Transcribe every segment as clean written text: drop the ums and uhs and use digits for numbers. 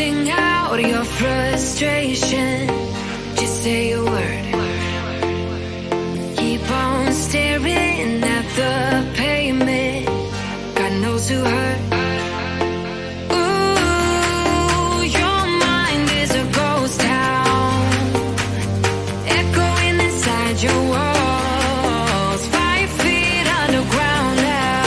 Sing out your frustration, just say a word. Keep on staring at the pavement, God knows who hurt. Ooh, your mind is a ghost town, echoing inside your walls, 5 feet underground now.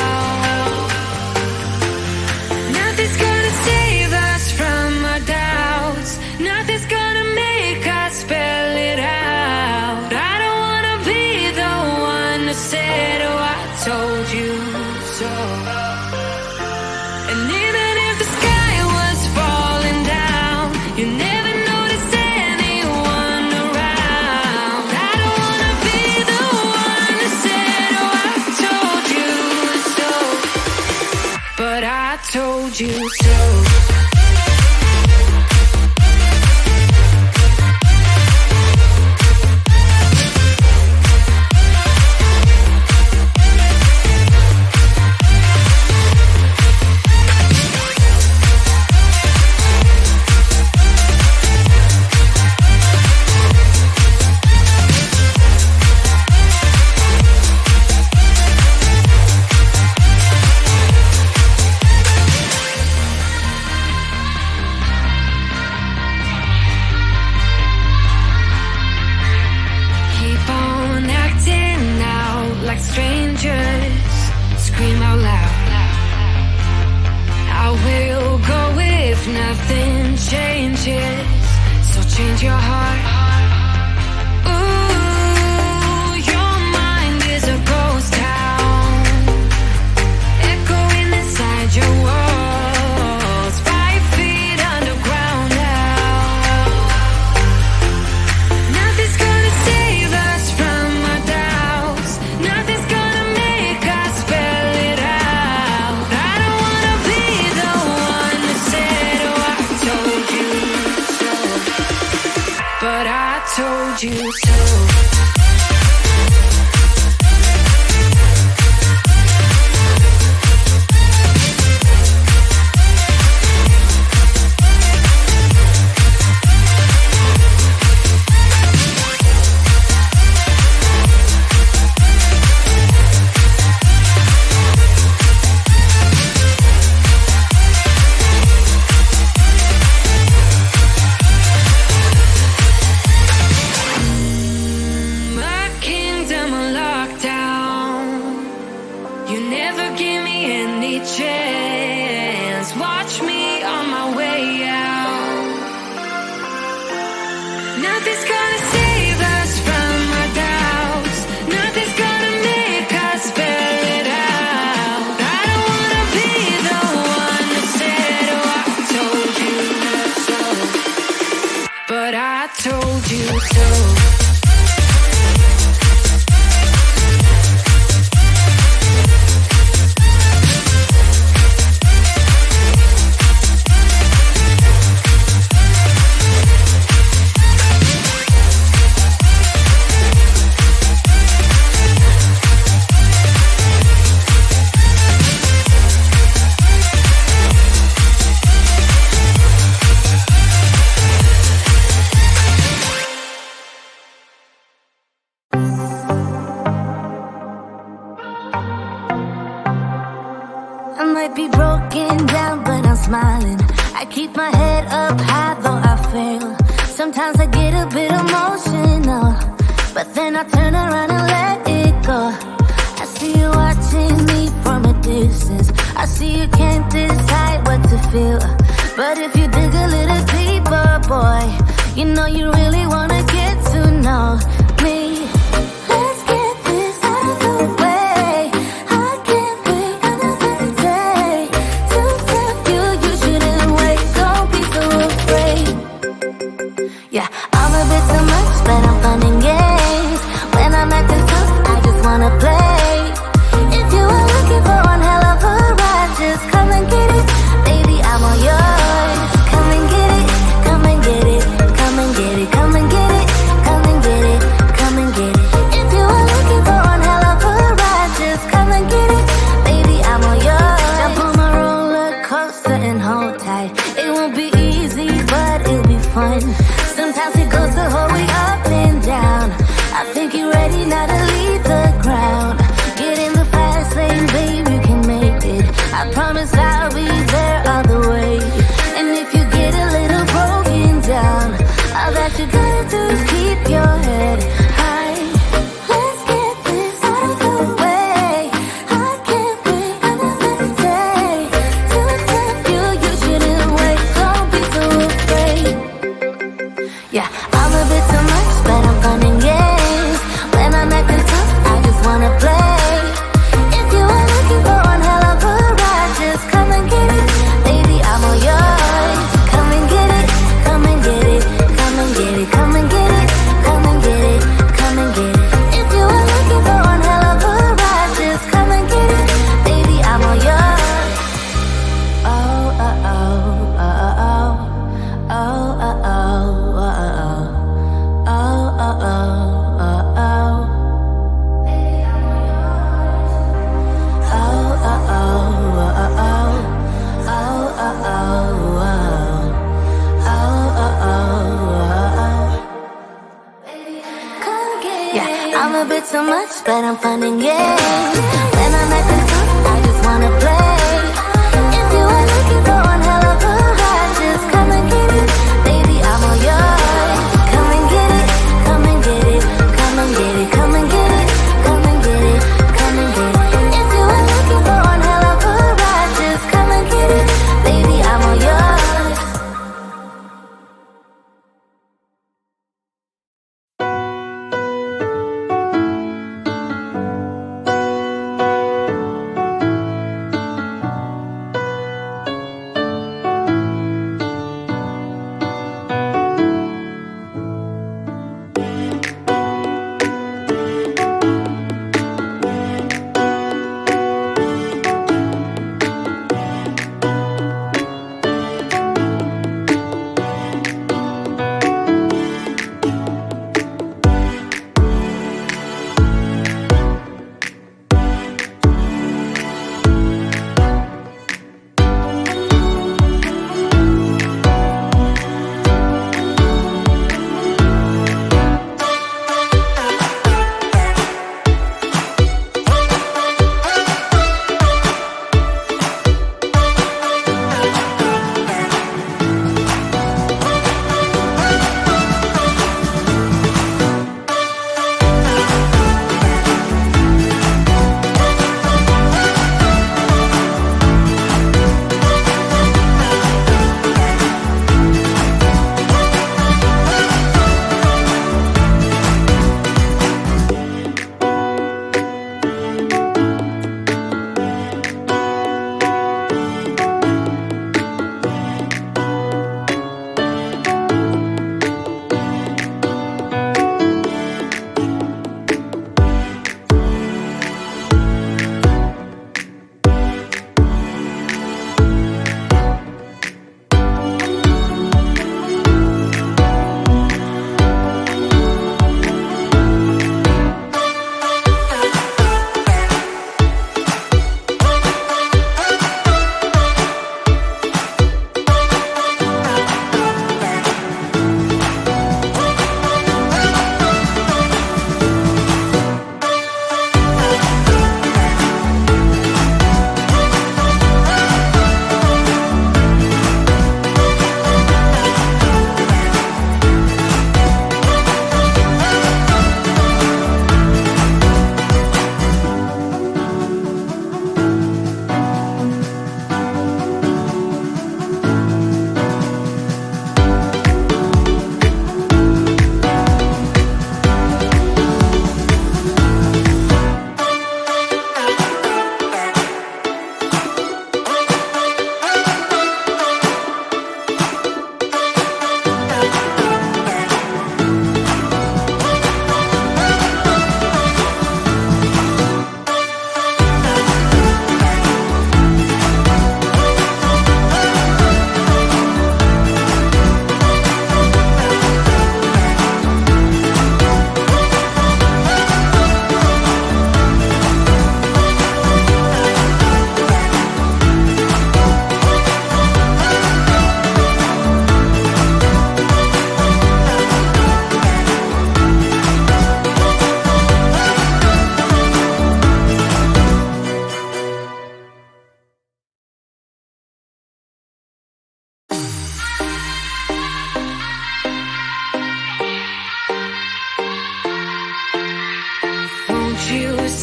Nothing's gonna save us from our doubts, nothing's gonna make us spell it out. I don't wanna be the one who said, oh, I told you so. And even if the sky was falling down, you never noticed anyone around. I don't wanna be the one who said, oh, I told you so, but I told you so. Keep on acting out like strangers, scream out loud. I will go if nothing changes, so change your heart. Ooh, your mind is a ghost town, echoing inside your walls, 5 feet underground now. Nothing's gonna save us from our doubts, nothing's gonna make us spell it out. I don't wanna be the one who said, oh, I told you so, but I told you so. My kingdom on lockdown, you never give me any chance. Watch me on my way out. Nothing's gonna save us from our doubts, nothing's gonna make us spell it out. I don't wanna be the one who said, oh, I told you so, but I told you so. I might be broken down, but I'm smiling. I keep my head up high, though I fail. Sometimes I get a bit emotional, but then I turn around and let it go. I see you watching me from a distance, I see you can't decide what to feel. But if you dig a little deeper, boy, you know you really wanna get to know me. Let's get this out of the way. I can't wait another day to tell you you shouldn't wait. Don't be so afraid. Yeah, I'm a bit too much, but I'm fun and games. When I'm acting tough, I just wanna play. If you are looking for one hell of a ride, just come and get it. Baby, I'm all yours. Come and get it, come and get it, come and get it, come and get it, come and get it. too much, but I'm fun and games. When I'm acting tough, I just wanna play. If you are looking for one hell of a ride, just come and get it. Baby, I'm all yours. Come and get it, come and get it, come and get it, come and get it, come and get it, come and get it. If you are looking for one hell of a ride, just come and get it. Baby, I'm all yours.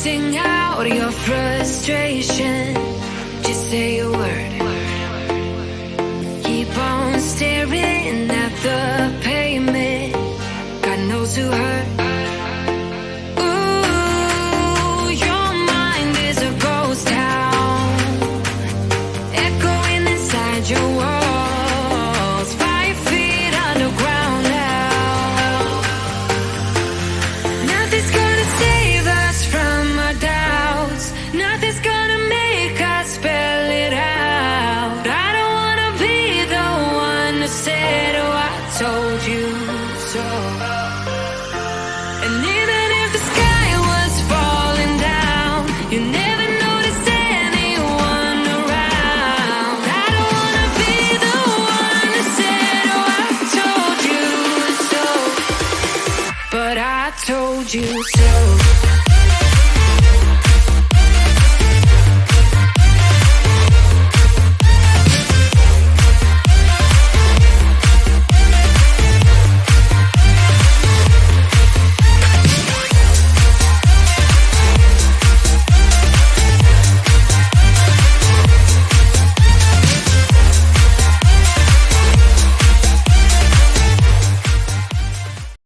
Sing out your frustration. Just say a word. Keep on staring at the pavement. God knows who hurt. Ooh, your mind is a ghost town, echoing inside your walls. 5 feet underground now. Nothing's gonna save us from our doubts. Nothing's gonna make us spell it out. I don't wanna be the one to say, oh, I told you so. And even if the sky was falling down, you never noticed anyone around. I don't wanna be the one to say, oh, I told you so. But I told you so.